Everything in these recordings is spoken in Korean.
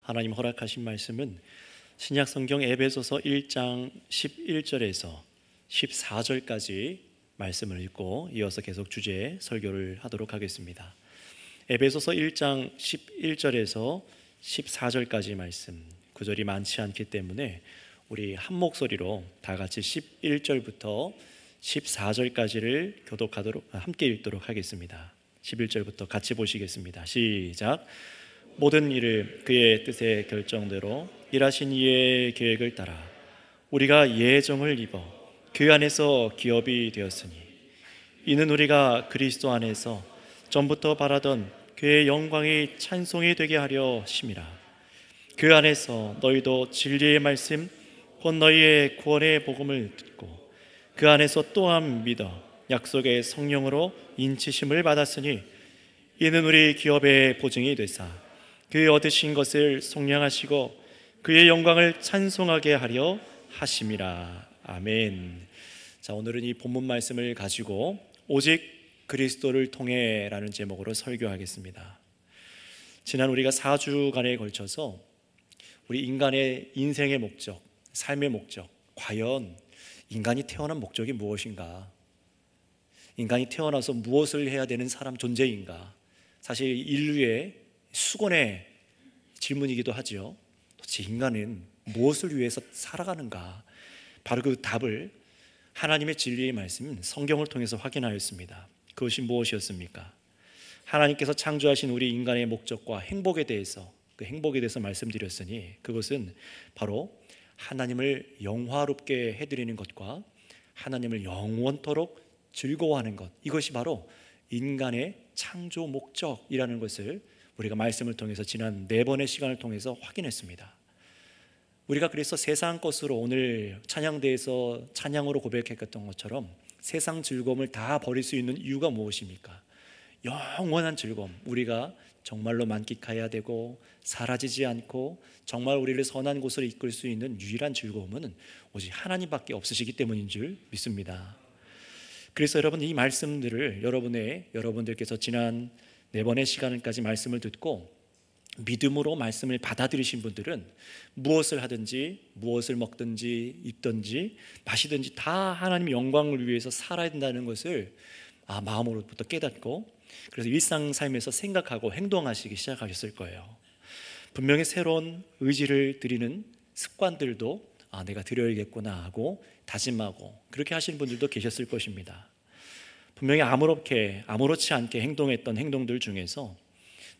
하나님 허락하신 말씀은 신약성경 에베소서 1장 11절에서 14절까지 말씀을 읽고 이어서 계속 주제 설교를 하도록 하겠습니다. 에베소서 1장 11절에서 14절까지 말씀, 구절이 많지 않기 때문에 우리 한 목소리로 다 같이 11절부터 14절까지를 함께 읽도록 하겠습니다. 11절부터 같이 보시겠습니다. 시작. 모든 일을 그의 뜻의 결정대로 일하신 이의 계획을 따라 우리가 예정을 입어 그 안에서 기업이 되었으니, 이는 우리가 그리스도 안에서 전부터 바라던 그의 영광이 찬송이 되게 하려 심이라. 그 안에서 너희도 진리의 말씀 곧 너희의 구원의 복음을 듣고 그 안에서 또한 믿어 약속의 성령으로 인치심을 받았으니, 이는 우리 기업의 보증이 되사 그 얻으신 것을 속량하시고 그의 영광을 찬송하게 하려 하심이라. 아멘. 자, 오늘은 이 본문 말씀을 가지고 오직 그리스도를 통해 라는 제목으로 설교하겠습니다. 지난 우리가 4주간에 걸쳐서 우리 인간의 인생의 목적, 삶의 목적, 과연 인간이 태어난 목적이 무엇인가? 인간이 태어나서 무엇을 해야 되는 사람 존재인가? 사실 인류의 수건의 질문이기도 하죠. 도대체 인간은 무엇을 위해서 살아가는가? 바로 그 답을 하나님의 진리의 말씀, 성경을 통해서 확인하였습니다. 그것이 무엇이었습니까? 하나님께서 창조하신 우리 인간의 목적과 행복에 대해서, 그 행복에 대해서 말씀드렸으니, 그것은 바로 하나님을 영화롭게 해드리는 것과 하나님을 영원토록 즐거워하는 것, 이것이 바로 인간의 창조 목적이라는 것을 우리가 말씀을 통해서 지난 4번의 시간을 통해서 확인했습니다. 우리가 그래서 세상 것으로 오늘 찬양대에서 찬양으로 고백했던 것처럼 세상 즐거움을 다 버릴 수 있는 이유가 무엇입니까? 영원한 즐거움, 우리가 정말로 만끽해야 되고 사라지지 않고 정말 우리를 선한 곳으로 이끌 수 있는 유일한 즐거움은 오직 하나님밖에 없으시기 때문인 줄 믿습니다. 그래서 여러분, 이 말씀들을 여러분들께서 지난 4번의 시간까지 말씀을 듣고 믿음으로 말씀을 받아들이신 분들은 무엇을 하든지, 무엇을 먹든지, 입든지, 마시든지 다 하나님의 영광을 위해서 살아야 된다는 것을 마음으로부터 깨닫고, 그래서 일상 삶에서 생각하고 행동하시기 시작하셨을 거예요. 분명히 새로운 의지를 드리는 습관들도 내가 드려야겠구나 하고 다짐하고 그렇게 하시는 분들도 계셨을 것입니다. 분명히 아무렇지 않게 행동했던 행동들 중에서,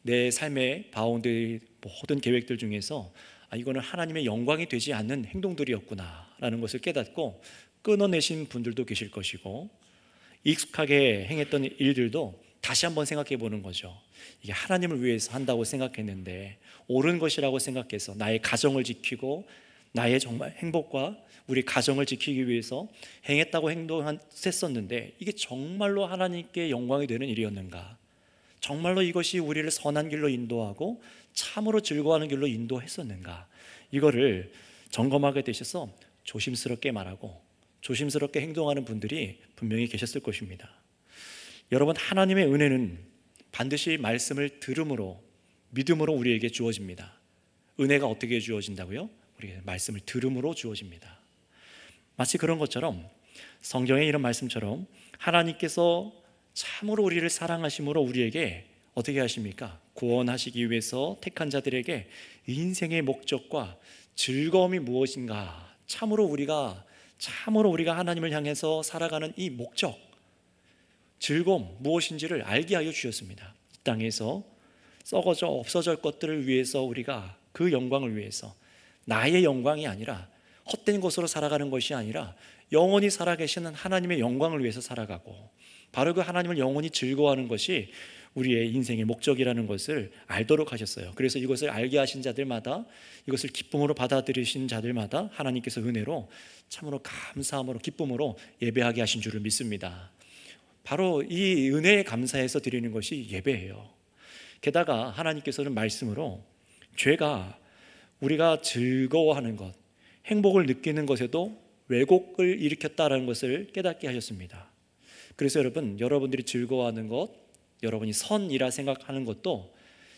내 삶의 바운드 모든 계획들 중에서 이거는 하나님의 영광이 되지 않는 행동들이었구나 라는 것을 깨닫고 끊어내신 분들도 계실 것이고, 익숙하게 행했던 일들도 다시 한번 생각해 보는 거죠. 이게 하나님을 위해서 한다고 생각했는데 옳은 것이라고 생각해서 나의 가정을 지키고 나의 정말 행복과 우리 가정을 지키기 위해서 행했다고 했었는데 이게 정말로 하나님께 영광이 되는 일이었는가? 정말로 이것이 우리를 선한 길로 인도하고 참으로 즐거워하는 길로 인도했었는가? 이거를 점검하게 되셔서 조심스럽게 말하고 조심스럽게 행동하는 분들이 분명히 계셨을 것입니다. 여러분, 하나님의 은혜는 반드시 말씀을 들음으로, 믿음으로 우리에게 주어집니다. 은혜가 어떻게 주어진다고요? 우리에게 말씀을 들음으로 주어집니다. 마치 그런 것처럼 성경에 이런 말씀처럼 하나님께서 참으로 우리를 사랑하심으로 우리에게 어떻게 하십니까? 구원하시기 위해서 택한 자들에게 인생의 목적과 즐거움이 무엇인가, 참으로 우리가 하나님을 향해서 살아가는 이 목적, 즐거움 무엇인지를 알게 하여 주셨습니다. 이 땅에서 썩어져 없어질 것들을 위해서, 우리가 그 영광을 위해서, 나의 영광이 아니라 헛된 것으로 살아가는 것이 아니라 영원히 살아계시는 하나님의 영광을 위해서 살아가고, 바로 그 하나님을 영원히 즐거워하는 것이 우리의 인생의 목적이라는 것을 알도록 하셨어요. 그래서 이것을 알게 하신 자들마다, 이것을 기쁨으로 받아들이신 자들마다 하나님께서 은혜로 참으로 감사함으로 기쁨으로 예배하게 하신 줄을 믿습니다. 바로 이 은혜에 감사해서 드리는 것이 예배예요. 게다가 하나님께서는 말씀으로 우리가 즐거워하는 것, 행복을 느끼는 것에도 왜곡을 일으켰다라는 것을 깨닫게 하셨습니다. 그래서 여러분들이 즐거워하는 것, 여러분이 선이라 생각하는 것도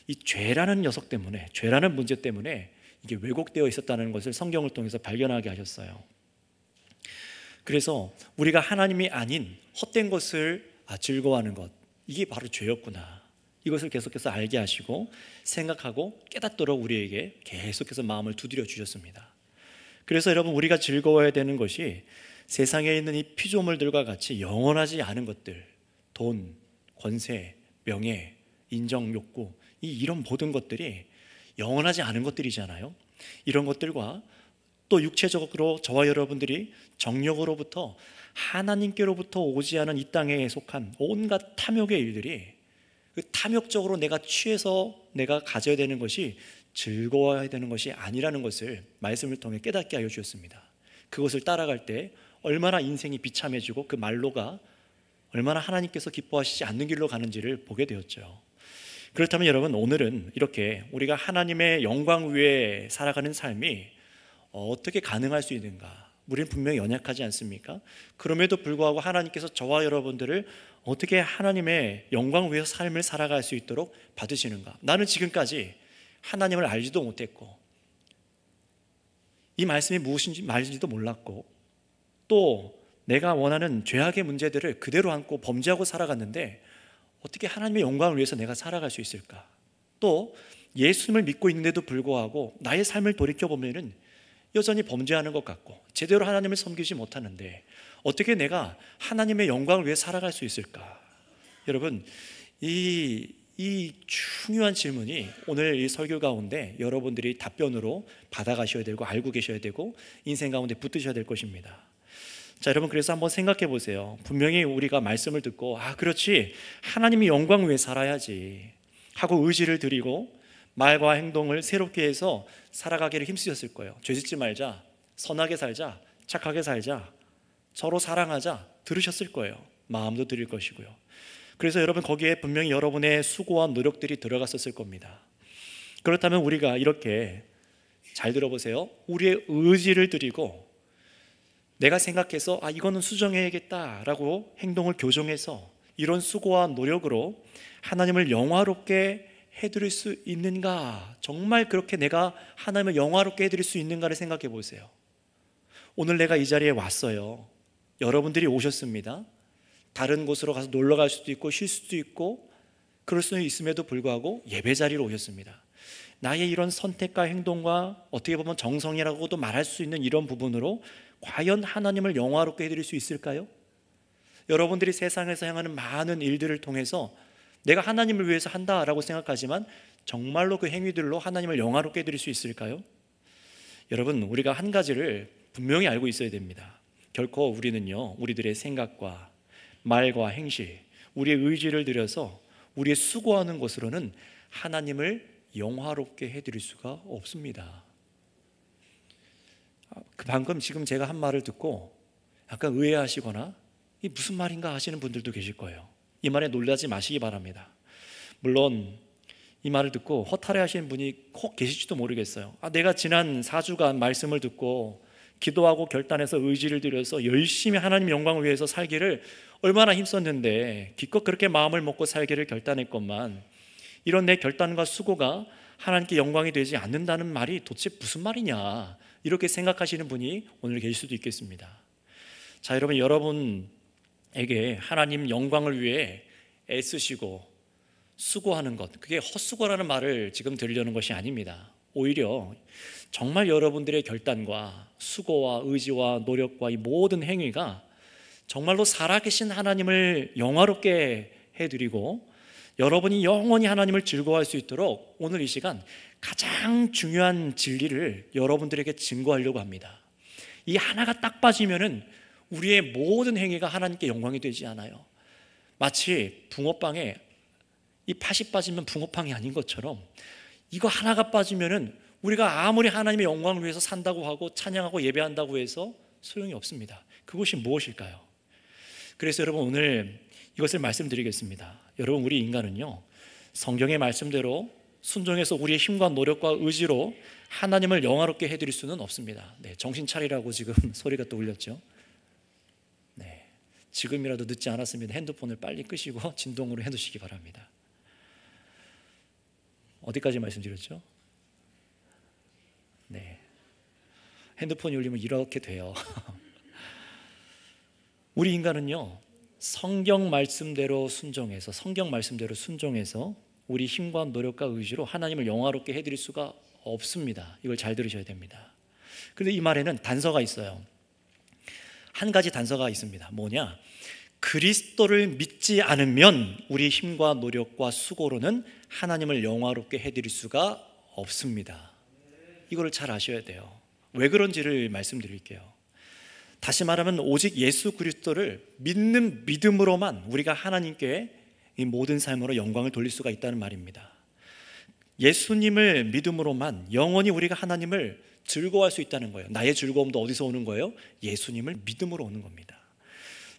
이 죄라는 녀석 때문에, 죄라는 문제 때문에 이게 왜곡되어 있었다는 것을 성경을 통해서 발견하게 하셨어요. 그래서 우리가 하나님이 아닌 헛된 것을 즐거워하는 것, 이게 바로 죄였구나. 이것을 계속해서 알게 하시고 생각하고 깨닫도록 우리에게 계속해서 마음을 두드려 주셨습니다. 그래서 여러분, 우리가 즐거워해야 되는 것이 세상에 있는 이 피조물들과 같이 영원하지 않은 것들, 돈, 권세, 명예, 인정 욕구, 이런 모든 것들이 영원하지 않은 것들이잖아요. 이런 것들과 또 육체적으로 저와 여러분들이 정욕으로부터 하나님께로부터 오지 않은 이 땅에 속한 온갖 탐욕의 일들이, 그 탐욕적으로 내가 취해서 내가 가져야 되는 것이 즐거워야 되는 것이 아니라는 것을 말씀을 통해 깨닫게 하여 주셨습니다. 그것을 따라갈 때 얼마나 인생이 비참해지고 그 말로가 얼마나 하나님께서 기뻐하시지 않는 길로 가는지를 보게 되었죠. 그렇다면 여러분, 오늘은 이렇게 우리가 하나님의 영광 위에 살아가는 삶이 어떻게 가능할 수 있는가? 우리는 분명히 연약하지 않습니까? 그럼에도 불구하고 하나님께서 저와 여러분들을 어떻게 하나님의 영광 위에서 삶을 살아갈 수 있도록 받으시는가? 나는 지금까지 하나님을 알지도 못했고, 이 말씀이 무엇인지 말인지도 몰랐고, 또 내가 원하는 죄악의 문제들을 그대로 안고 범죄하고 살아갔는데 어떻게 하나님의 영광을 위해서 내가 살아갈 수 있을까? 또 예수님을 믿고 있는데도 불구하고 나의 삶을 돌이켜보면 여전히 범죄하는 것 같고 제대로 하나님을 섬기지 못하는데 어떻게 내가 하나님의 영광을 위해 살아갈 수 있을까? 여러분, 이 중요한 질문이 오늘 이 설교 가운데 여러분들이 답변으로 받아가셔야 되고 알고 계셔야 되고 인생 가운데 붙드셔야 될 것입니다. 자, 여러분, 그래서 한번 생각해 보세요. 분명히 우리가 말씀을 듣고 그렇지, 하나님의 영광 위에 살아야지 하고 의지를 드리고 말과 행동을 새롭게 해서 살아가기를 힘쓰셨을 거예요. 죄 짓지 말자, 선하게 살자, 착하게 살자, 서로 사랑하자 들으셨을 거예요. 마음도 드릴 것이고요. 그래서 여러분, 거기에 분명히 여러분의 수고와 노력들이 들어갔었을 겁니다. 그렇다면 우리가 이렇게, 잘 들어보세요, 우리의 의지를 드리고 내가 생각해서 이거는 수정해야겠다라고 행동을 교정해서 이런 수고와 노력으로 하나님을 영화롭게 해드릴 수 있는가? 정말 그렇게 내가 하나님을 영화롭게 해드릴 수 있는가를 생각해 보세요. 오늘 내가 이 자리에 왔어요. 여러분들이 오셨습니다. 다른 곳으로 가서 놀러 갈 수도 있고 쉴 수도 있고 그럴 수 있음에도 불구하고 예배 자리로 오셨습니다. 나의 이런 선택과 행동과 어떻게 보면 정성이라고도 말할 수 있는 이런 부분으로 과연 하나님을 영화롭게 해드릴 수 있을까요? 여러분들이 세상에서 행하는 많은 일들을 통해서 내가 하나님을 위해서 한다라고 생각하지만 정말로 그 행위들로 하나님을 영화롭게 해드릴 수 있을까요? 여러분, 우리가 한 가지를 분명히 알고 있어야 됩니다. 결코 우리는요, 우리들의 생각과 말과 행실, 우리의 의지를 들여서 우리의 수고하는 것으로는 하나님을 영화롭게 해드릴 수가 없습니다. 방금 지금 제가 한 말을 듣고 약간 의아하시거나 이 무슨 말인가 하시는 분들도 계실 거예요. 이 말에 놀라지 마시기 바랍니다. 물론 이 말을 듣고 허탈해 하시는 분이 혹 계실지도 모르겠어요. 내가 지난 4주간 말씀을 듣고 기도하고 결단해서 의지를 들여서 열심히 하나님 영광을 위해서 살기를 얼마나 힘썼는데 기껏 그렇게 마음을 먹고 살기를 결단했건만 이런 내 결단과 수고가 하나님께 영광이 되지 않는다는 말이 도대체 무슨 말이냐, 이렇게 생각하시는 분이 오늘 계실 수도 있겠습니다. 자, 여러분, 여러분에게 하나님 영광을 위해 애쓰시고 수고하는 것, 그게 헛수고라는 말을 지금 들으려는 것이 아닙니다. 오히려 정말 여러분들의 결단과 수고와 의지와 노력과 이 모든 행위가 정말로 살아계신 하나님을 영화롭게 해드리고 여러분이 영원히 하나님을 즐거워할 수 있도록 오늘 이 시간 가장 중요한 진리를 여러분들에게 증거하려고 합니다. 이 하나가 딱 빠지면은 우리의 모든 행위가 하나님께 영광이 되지 않아요. 마치 붕어빵에 이 팥이 빠지면 붕어빵이 아닌 것처럼 이거 하나가 빠지면은 우리가 아무리 하나님의 영광을 위해서 산다고 하고 찬양하고 예배한다고 해서 소용이 없습니다. 그것이 무엇일까요? 그래서 여러분, 오늘 이것을 말씀드리겠습니다. 여러분, 우리 인간은요, 성경의 말씀대로 순종해서 우리의 힘과 노력과 의지로 하나님을 영화롭게 해드릴 수는 없습니다. 네, 정신 차리라고 지금 소리가 또 울렸죠. 네, 지금이라도 늦지 않았으면 핸드폰을 빨리 끄시고 진동으로 해두시기 바랍니다. 어디까지 말씀드렸죠? 네. 핸드폰이 울리면 이렇게 돼요. 우리 인간은요, 성경 말씀대로 순종해서 우리 힘과 노력과 의지로 하나님을 영화롭게 해드릴 수가 없습니다. 이걸 잘 들으셔야 됩니다. 그런데 이 말에는 단서가 있어요. 한 가지 단서가 있습니다. 뭐냐? 그리스도를 믿지 않으면 우리 힘과 노력과 수고로는 하나님을 영화롭게 해드릴 수가 없습니다. 이걸 잘 아셔야 돼요. 왜 그런지를 말씀드릴게요. 다시 말하면 오직 예수 그리스도를 믿는 믿음으로만 우리가 하나님께 이 모든 삶으로 영광을 돌릴 수가 있다는 말입니다. 예수님을 믿음으로만 영원히 우리가 하나님을 즐거워할 수 있다는 거예요. 나의 즐거움도 어디서 오는 거예요? 예수님을 믿음으로 오는 겁니다.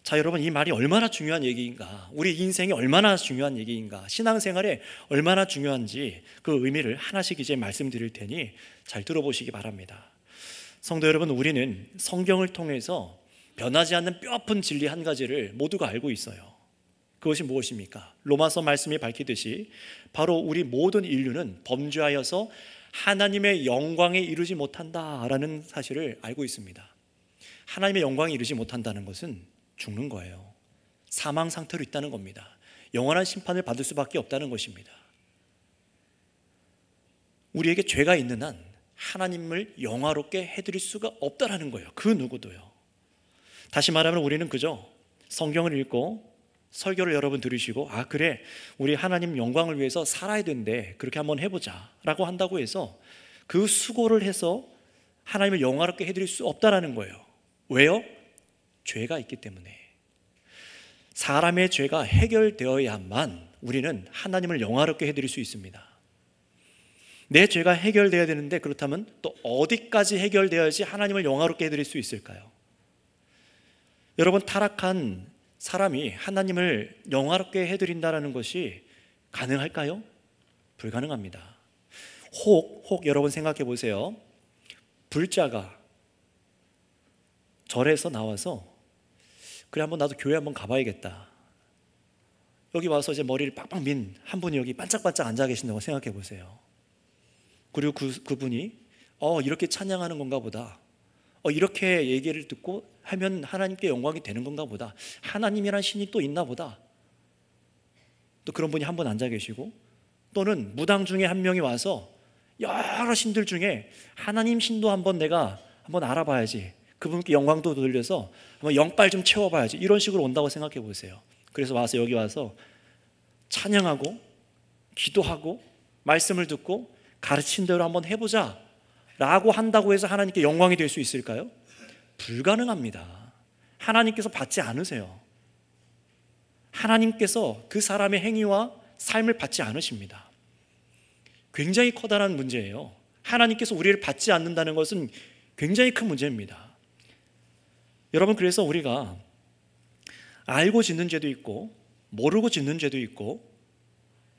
자, 여러분, 이 말이 얼마나 중요한 얘기인가, 우리 인생이 얼마나 중요한 얘기인가, 신앙생활에 얼마나 중요한지 그 의미를 하나씩 이제 말씀드릴 테니 잘 들어보시기 바랍니다. 성도 여러분, 우리는 성경을 통해서 변하지 않는 뼈아픈 진리 한 가지를 모두가 알고 있어요. 그것이 무엇입니까? 로마서 말씀이 밝히듯이 바로 우리 모든 인류는 범죄하여서 하나님의 영광에 이르지 못한다라는 사실을 알고 있습니다. 하나님의 영광에 이르지 못한다는 것은 죽는 거예요. 사망 상태로 있다는 겁니다. 영원한 심판을 받을 수밖에 없다는 것입니다. 우리에게 죄가 있는 한 하나님을 영화롭게 해드릴 수가 없다라는 거예요. 그 누구도요. 다시 말하면 우리는 그저 성경을 읽고 설교를 여러분 들으시고, 아 그래, 우리 하나님 영광을 위해서 살아야 된대, 그렇게 한번 해보자 라고 한다고 해서 그 수고를 해서 하나님을 영화롭게 해드릴 수 없다라는 거예요. 왜요? 죄가 있기 때문에. 사람의 죄가 해결되어야만 우리는 하나님을 영화롭게 해드릴 수 있습니다. 내 죄가 해결되어야 되는데, 그렇다면 또 어디까지 해결되어야지 하나님을 영화롭게 해드릴 수 있을까요? 여러분, 타락한 사람이 하나님을 영화롭게 해드린다는 것이 가능할까요? 불가능합니다. 혹 여러분 생각해 보세요. 불자가 절에서 나와서 그래, 한번 나도 교회 한번 가봐야겠다. 여기 와서 이제 머리를 빡빡 민 한 분이 여기 반짝반짝 앉아 계신다고 생각해 보세요. 그리고 그분이 이렇게 찬양하는 건가 보다, 이렇게 얘기를 듣고 하면 하나님께 영광이 되는 건가 보다, 하나님이란 신이 또 있나 보다. 또 그런 분이 한 분 앉아 계시고, 또는 무당 중에 한 명이 와서 여러 신들 중에 하나님 신도 내가 한번 알아봐야지, 그분께 영광도 돌려서 한번 영빨 좀 채워봐야지, 이런 식으로 온다고 생각해 보세요. 그래서 여기 와서 찬양하고 기도하고 말씀을 듣고 가르친 대로 한번 해보자 라고 한다고 해서 하나님께 영광이 될 수 있을까요? 불가능합니다. 하나님께서 받지 않으세요. 하나님께서 그 사람의 행위와 삶을 받지 않으십니다. 굉장히 커다란 문제예요. 하나님께서 우리를 받지 않는다는 것은 굉장히 큰 문제입니다. 여러분, 그래서 우리가 알고 짓는 죄도 있고 모르고 짓는 죄도 있고,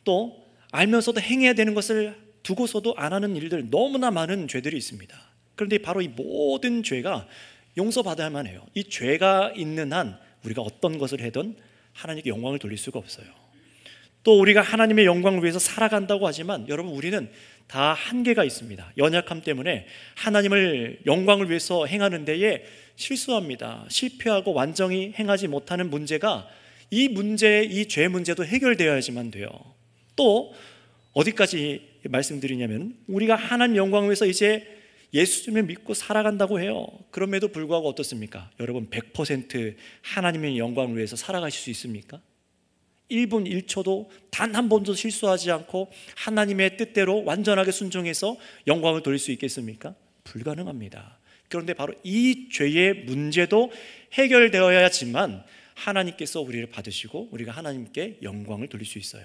또 알면서도 행해야 되는 것을 두고서도 안 하는 일들, 너무나 많은 죄들이 있습니다. 그런데 바로 이 모든 죄가 용서받아야만 해요. 이 죄가 있는 한 우리가 어떤 것을 해든 하나님께 영광을 돌릴 수가 없어요. 또 우리가 하나님의 영광을 위해서 살아간다고 하지만, 여러분, 우리는 다 한계가 있습니다. 연약함 때문에 하나님을 영광을 위해서 행하는 데에 실수합니다. 실패하고 완전히 행하지 못하는 문제가, 이 죄 문제도 해결되어야지만 돼요. 또 어디까지 말씀드리냐면, 우리가 하나님 영광을 위해서 이제 예수님을 믿고 살아간다고 해요. 그럼에도 불구하고 어떻습니까? 여러분, 100% 하나님의 영광을 위해서 살아가실 수 있습니까? 1분 1초도 단 한 번도 실수하지 않고 하나님의 뜻대로 완전하게 순종해서 영광을 돌릴 수 있겠습니까? 불가능합니다. 그런데 바로 이 죄의 문제도 해결되어야지만 하나님께서 우리를 받으시고 우리가 하나님께 영광을 돌릴 수 있어요.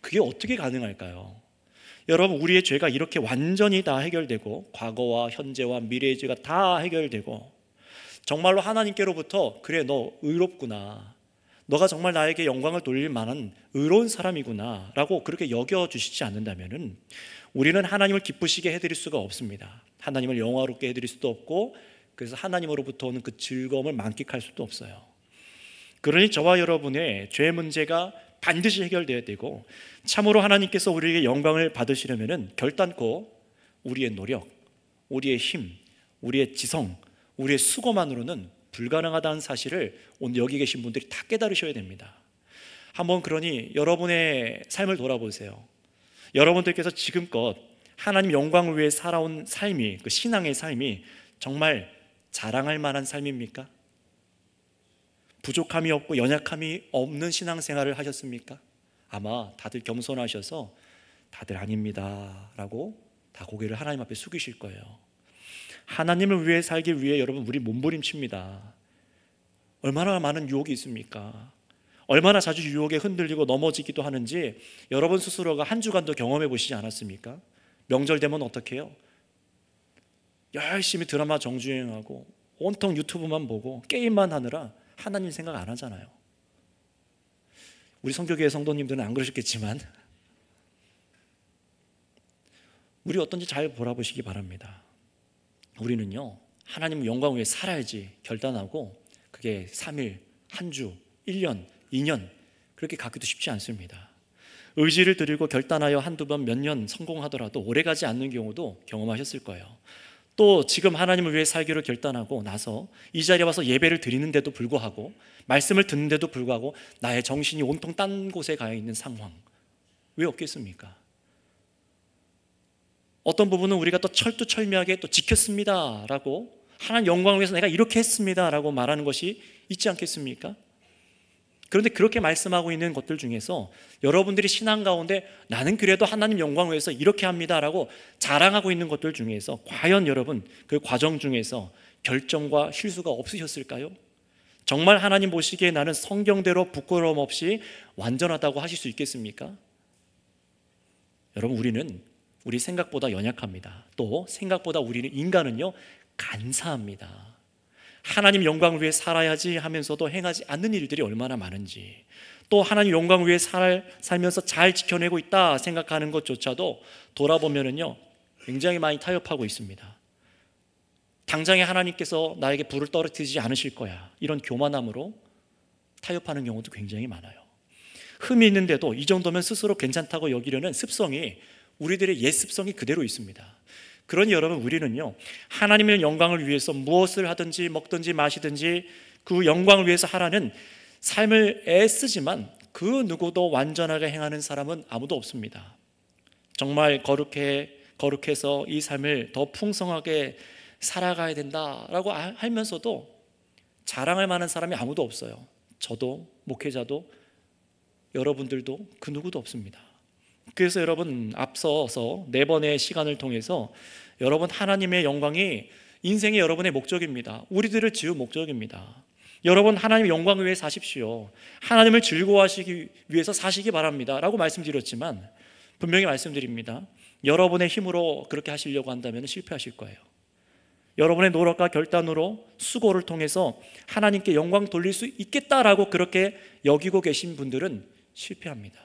그게 어떻게 가능할까요? 여러분, 우리의 죄가 이렇게 완전히 다 해결되고, 과거와 현재와 미래의 죄가 다 해결되고, 정말로 하나님께로부터 그래, 너 의롭구나, 너가 정말 나에게 영광을 돌릴 만한 의로운 사람이구나 라고 그렇게 여겨주시지 않는다면 우리는 하나님을 기쁘시게 해드릴 수가 없습니다. 하나님을 영화롭게 해드릴 수도 없고, 그래서 하나님으로부터 오는 그 즐거움을 만끽할 수도 없어요. 그러니 저와 여러분의 죄 문제가 반드시 해결되어야 되고, 참으로 하나님께서 우리에게 영광을 받으시려면 결단코 우리의 노력, 우리의 힘, 우리의 지성, 우리의 수고만으로는 불가능하다는 사실을 오늘 여기 계신 분들이 다 깨달으셔야 됩니다. 한번 그러니 여러분의 삶을 돌아보세요. 여러분들께서 지금껏 하나님 영광을 위해 살아온 삶이, 그 신앙의 삶이 정말 자랑할 만한 삶입니까? 부족함이 없고 연약함이 없는 신앙생활을 하셨습니까? 아마 다들 겸손하셔서 다들 아닙니다 라고 다 고개를 하나님 앞에 숙이실 거예요. 하나님을 위해 살기 위해 여러분, 우리 몸부림칩니다. 얼마나 많은 유혹이 있습니까? 얼마나 자주 유혹에 흔들리고 넘어지기도 하는지 여러분 스스로가 한 주간도 경험해 보시지 않았습니까? 명절 되면 어떻게 해요? 열심히 드라마 정주행하고 온통 유튜브만 보고 게임만 하느라 하나님 생각 안 하잖아요. 우리 성교교회 성도님들은 안 그러셨겠지만 우리 어떤지 잘 돌아보시기 바랍니다. 우리는요, 하나님 영광 위에 살아야지 결단하고 그게 3일, 한 주, 1년, 2년 그렇게 가기도 쉽지 않습니다. 의지를 들이고 결단하여 한두 번 몇 년 성공하더라도 오래가지 않는 경우도 경험하셨을 거예요. 또 지금 하나님을 위해 살기로 결단하고 나서 이 자리에 와서 예배를 드리는데도 불구하고, 말씀을 듣는데도 불구하고 나의 정신이 온통 딴 곳에 가 있는 상황, 왜 없겠습니까? 어떤 부분은 우리가 또 철두철미하게 또 지켰습니다 라고, 하나님 영광을 위해서 내가 이렇게 했습니다 라고 말하는 것이 있지 않겠습니까? 그런데 그렇게 말씀하고 있는 것들 중에서 여러분들이 신앙 가운데 나는 그래도 하나님 영광을 위해서 이렇게 합니다 라고 자랑하고 있는 것들 중에서 과연 여러분 그 과정 중에서 결점과 실수가 없으셨을까요? 정말 하나님 보시기에 나는 성경대로 부끄러움 없이 완전하다고 하실 수 있겠습니까? 여러분, 우리 생각보다 연약합니다. 또 생각보다 우리는 인간은요 간사합니다. 하나님 영광을 위해 살아야지 하면서도 행하지 않는 일들이 얼마나 많은지, 또 하나님 영광을 위해 살면서 잘 지켜내고 있다 생각하는 것조차도 돌아보면은요 굉장히 많이 타협하고 있습니다. 당장에 하나님께서 나에게 불을 떨어뜨리지 않으실 거야, 이런 교만함으로 타협하는 경우도 굉장히 많아요. 흠이 있는데도 이 정도면 스스로 괜찮다고 여기려는 습성이, 우리들의 옛 습성이 그대로 있습니다. 그러니 여러분, 우리는요 하나님의 영광을 위해서 무엇을 하든지 먹든지 마시든지 그 영광을 위해서 하라는 삶을 애쓰지만 그 누구도 완전하게 행하는 사람은 아무도 없습니다. 정말 거룩해서 이 삶을 더 풍성하게 살아가야 된다라고 하면서도 자랑할 만한 사람이 아무도 없어요. 저도, 목회자도, 여러분들도 그 누구도 없습니다. 그래서 여러분, 앞서서 4번의 시간을 통해서 여러분, 하나님의 영광이 인생의 여러분의 목적입니다. 우리들을 지은 목적입니다. 여러분, 하나님의 영광을 위해 사십시오. 하나님을 즐거워하시기 위해서 사시기 바랍니다 라고 말씀드렸지만 분명히 말씀드립니다. 여러분의 힘으로 그렇게 하시려고 한다면 실패하실 거예요. 여러분의 노력과 결단으로 수고를 통해서 하나님께 영광 돌릴 수 있겠다라고 그렇게 여기고 계신 분들은 실패합니다.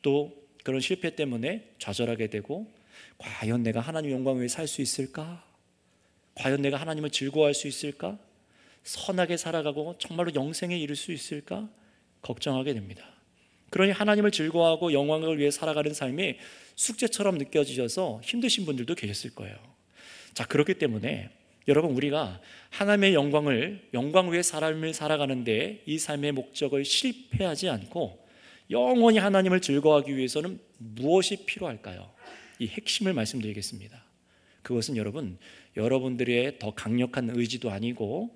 또 그런 실패 때문에 좌절하게 되고, 과연 내가 하나님 영광 위해 살 수 있을까? 과연 내가 하나님을 즐거워할 수 있을까? 선하게 살아가고 정말로 영생에 이를 수 있을까? 걱정하게 됩니다. 그러니 하나님을 즐거워하고 영광을 위해 살아가는 삶이 숙제처럼 느껴지셔서 힘드신 분들도 계셨을 거예요. 자, 그렇기 때문에 여러분, 우리가 하나님의 영광 위해 삶을 살아가는데 이 삶의 목적을 실패하지 않고 영원히 하나님을 즐거워하기 위해서는 무엇이 필요할까요? 이 핵심을 말씀드리겠습니다. 그것은 여러분들의 더 강력한 의지도 아니고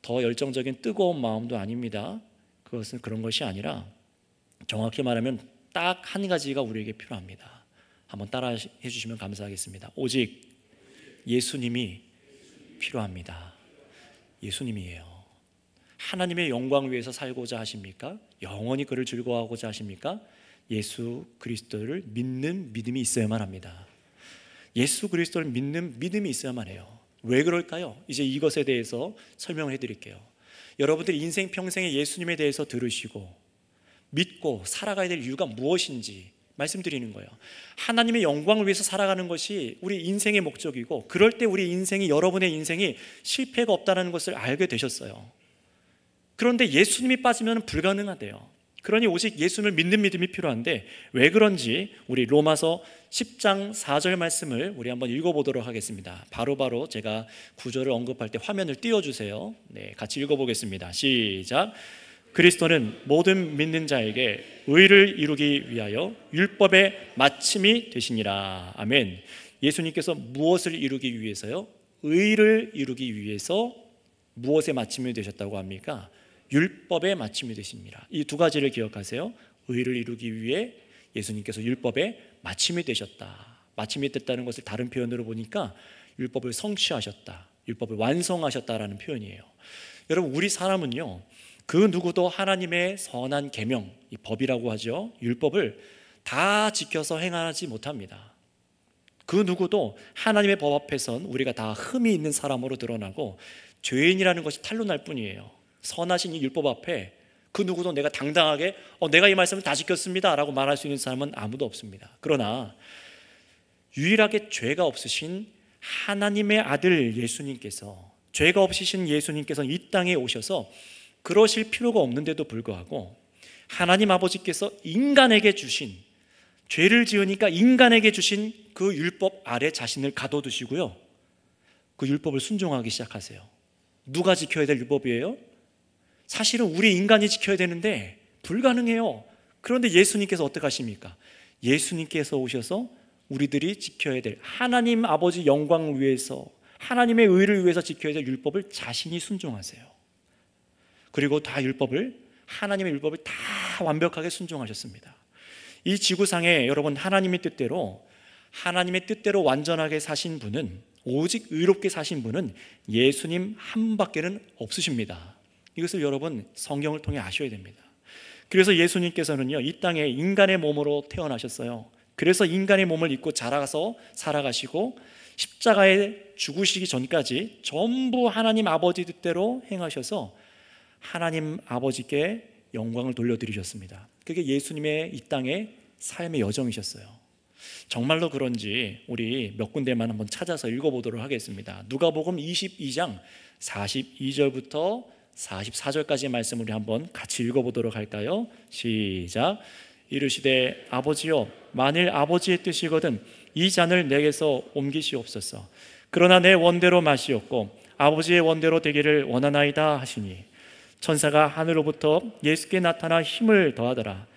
더 열정적인 뜨거운 마음도 아닙니다. 그것은 그런 것이 아니라 정확히 말하면 딱 한 가지가 우리에게 필요합니다. 한번 따라해 주시면 감사하겠습니다. 오직 예수님이 필요합니다. 예수님이에요. 하나님의 영광을 위해서 살고자 하십니까? 영원히 그를 즐거워하고자 하십니까? 예수 그리스도를 믿는 믿음이 있어야만 합니다. 예수 그리스도를 믿는 믿음이 있어야만 해요. 왜 그럴까요? 이제 이것에 대해서 설명을 해드릴게요. 여러분들이 인생 평생에 예수님에 대해서 들으시고 믿고 살아가야 될 이유가 무엇인지 말씀드리는 거예요. 하나님의 영광을 위해서 살아가는 것이 우리 인생의 목적이고, 그럴 때 우리 인생이, 여러분의 인생이 실패가 없다는 것을 알게 되셨어요. 그런데 예수님이 빠지면 불가능하대요. 그러니 오직 예수님을 믿는 믿음이 필요한데 왜 그런지 우리 로마서 10장 4절 말씀을 우리 한번 읽어보도록 하겠습니다. 바로 제가 구절을 언급할 때 화면을 띄워주세요. 네, 같이 읽어보겠습니다. 시작. 그리스도는 모든 믿는 자에게 의를 이루기 위하여 율법의 마침이 되시니라. 아멘. 예수님께서 무엇을 이루기 위해서요? 의를 이루기 위해서 무엇의 마침이 되셨다고 합니까? 율법의 마침이 되십니다. 이 두 가지를 기억하세요. 의를 이루기 위해 예수님께서 율법의 마침이 되셨다. 마침이 됐다는 것을 다른 표현으로 보니까 율법을 성취하셨다, 율법을 완성하셨다라는 표현이에요. 여러분, 우리 사람은요, 그 누구도 하나님의 선한 계명, 이 법이라고 하죠, 율법을 다 지켜서 행하지 못합니다. 그 누구도 하나님의 법 앞에선 우리가 다 흠이 있는 사람으로 드러나고 죄인이라는 것이 탄로날 뿐이에요. 선하신 이 율법 앞에 그 누구도 내가 당당하게 내가 이 말씀을 다 지켰습니다 라고 말할 수 있는 사람은 아무도 없습니다. 그러나 유일하게 죄가 없으신 하나님의 아들 예수님께서, 죄가 없으신 예수님께서 이 땅에 오셔서 그러실 필요가 없는데도 불구하고 하나님 아버지께서 인간에게 주신, 죄를 지으니까 인간에게 주신 그 율법 아래 자신을 가둬두시고요, 그 율법을 순종하기 시작하세요. 누가 지켜야 될 율법이에요? 사실은 우리 인간이 지켜야 되는데 불가능해요. 그런데 예수님께서 어떻게 하십니까? 예수님께서 오셔서 우리들이 지켜야 될, 하나님 아버지 영광을 위해서, 하나님의 의를 위해서 지켜야 될 율법을 자신이 순종하세요. 그리고 하나님의 율법을 다 완벽하게 순종하셨습니다. 이 지구상에 여러분, 하나님의 뜻대로 완전하게 사신 분은, 오직 의롭게 사신 분은 예수님 한 밖에는 없으십니다. 이것을 여러분 성경을 통해 아셔야 됩니다. 그래서 예수님께서는요, 이 땅에 인간의 몸으로 태어나셨어요. 그래서 인간의 몸을 입고 자라서 살아가시고 십자가에 죽으시기 전까지 전부 하나님 아버지 뜻대로 행하셔서 하나님 아버지께 영광을 돌려드리셨습니다. 그게 예수님의 이 땅의 삶의 여정이셨어요. 정말로 그런지 우리 몇 군데만 한번 찾아서 읽어보도록 하겠습니다. 누가복음 22장 42절부터 44절까지의 말씀을 우리 한번 같이 읽어보도록 할까요? 시작. 이르시되 아버지여, 만일 아버지의 뜻이거든 이 잔을 내게서 옮기시옵소서. 그러나 내 원대로 마시옵고 아버지의 원대로 되기를 원하나이다 하시니, 천사가 하늘로부터 예수께 나타나 힘을 더하더라.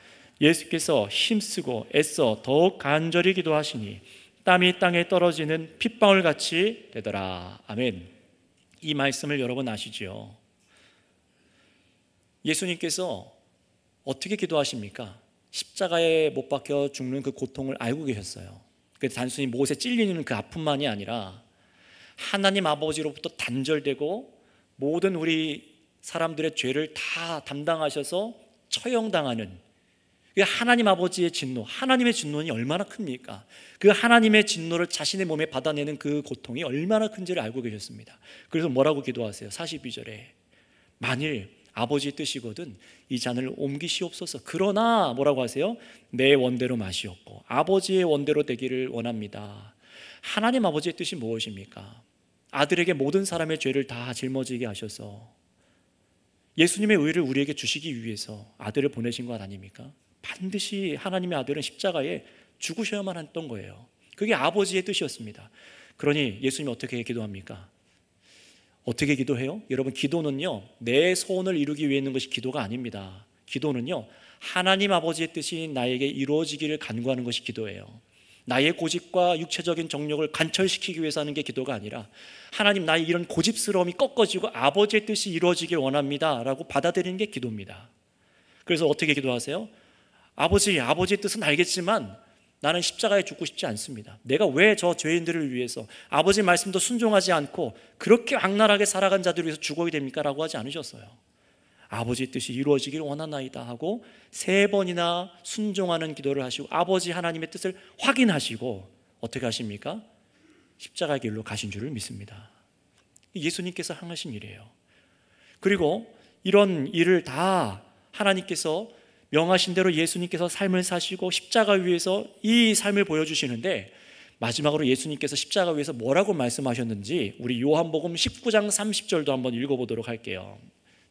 예수께서 힘쓰고 애써 더욱 간절히 기도하시니 땀이 땅에 떨어지는 핏방울같이 되더라. 아멘. 이 말씀을 여러분 아시죠? 예수님께서 어떻게 기도하십니까? 십자가에 못 박혀 죽는 그 고통을 알고 계셨어요. 단순히 못에 찔리는 그 아픔만이 아니라 하나님 아버지로부터 단절되고 모든 우리 사람들의 죄를 다 담당하셔서 처형당하는 하나님 아버지의 진노, 하나님의 진노는 얼마나 큽니까? 그 하나님의 진노를 자신의 몸에 받아내는 그 고통이 얼마나 큰지를 알고 계셨습니다. 그래서 뭐라고 기도하세요? 42절에 만일 아버지의 뜻이거든 이 잔을 옮기시옵소서. 그러나 뭐라고 하세요? 내 원대로 마시옵고 아버지의 원대로 되기를 원합니다. 하나님 아버지의 뜻이 무엇입니까? 아들에게 모든 사람의 죄를 다 짊어지게 하셔서 예수님의 의를 우리에게 주시기 위해서 아들을 보내신 것 아닙니까? 반드시 하나님의 아들은 십자가에 죽으셔야만 했던 거예요. 그게 아버지의 뜻이었습니다. 그러니 예수님이 어떻게 기도합니까? 어떻게 기도해요? 여러분, 기도는요, 내 소원을 이루기 위해 있는 것이 기도가 아닙니다. 기도는요, 하나님 아버지의 뜻이 나에게 이루어지기를 간구하는 것이 기도예요. 나의 고집과 육체적인 정욕을 관철시키기 위해서 하는 게 기도가 아니라, 하나님, 나의 이런 고집스러움이 꺾어지고 아버지의 뜻이 이루어지길 원합니다 라고 받아들이는 게 기도입니다. 그래서 어떻게 기도하세요? 아버지의 뜻은 알겠지만 나는 십자가에 죽고 싶지 않습니다. 내가 왜 저 죄인들을 위해서 아버지 말씀도 순종하지 않고 그렇게 악랄하게 살아간 자들을 위해서 죽어야 됩니까? 라고 하지 않으셨어요. 아버지의 뜻이 이루어지길 원하나이다 하고 3번이나 순종하는 기도를 하시고 아버지 하나님의 뜻을 확인하시고 어떻게 하십니까? 십자가의 길로 가신 줄을 믿습니다. 예수님께서 행하신 일이에요. 그리고 이런 일을 다 하나님께서 명하신 대로 예수님께서 삶을 사시고 십자가 위에서 이 삶을 보여주시는데, 마지막으로 예수님께서 십자가 위에서 뭐라고 말씀하셨는지 우리 요한복음 19장 30절도 한번 읽어보도록 할게요.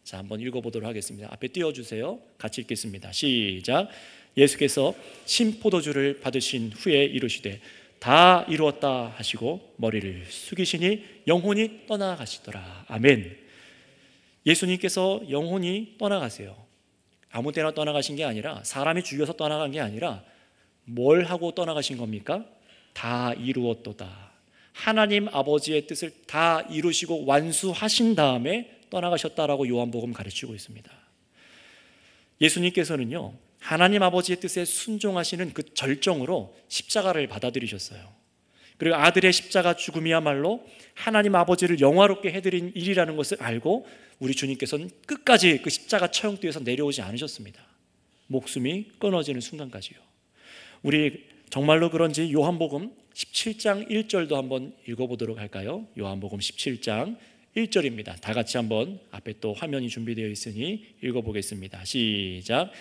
자, 한번 읽어보도록 하겠습니다. 앞에 띄워주세요. 같이 읽겠습니다. 시작. 예수께서 신포도주를 받으신 후에 이르시되 다 이루었다 하시고 머리를 숙이시니 영혼이 떠나가시더라. 아멘. 예수님께서 영혼이 떠나가세요. 아무 때나 떠나가신 게 아니라, 사람이 죽여서 떠나간 게 아니라 뭘 하고 떠나가신 겁니까? 다 이루었도다. 하나님 아버지의 뜻을 다 이루시고 완수하신 다음에 떠나가셨다라고 요한복음 가르치고 있습니다. 예수님께서는요, 하나님 아버지의 뜻에 순종하시는 그 절정으로 십자가를 받아들이셨어요. 그리고 아들의 십자가 죽음이야말로 하나님 아버지를 영화롭게 해드린 일이라는 것을 알고 우리 주님께서는 끝까지 그 십자가 처형대에서 내려오지 않으셨습니다. 목숨이 끊어지는 순간까지요. 우리 정말로 그런지 요한복음 17장 1절도 한번 읽어보도록 할까요? 요한복음 17장 1절입니다. 다 같이 한번, 앞에 또 화면이 준비되어 있으니 읽어보겠습니다. 시작.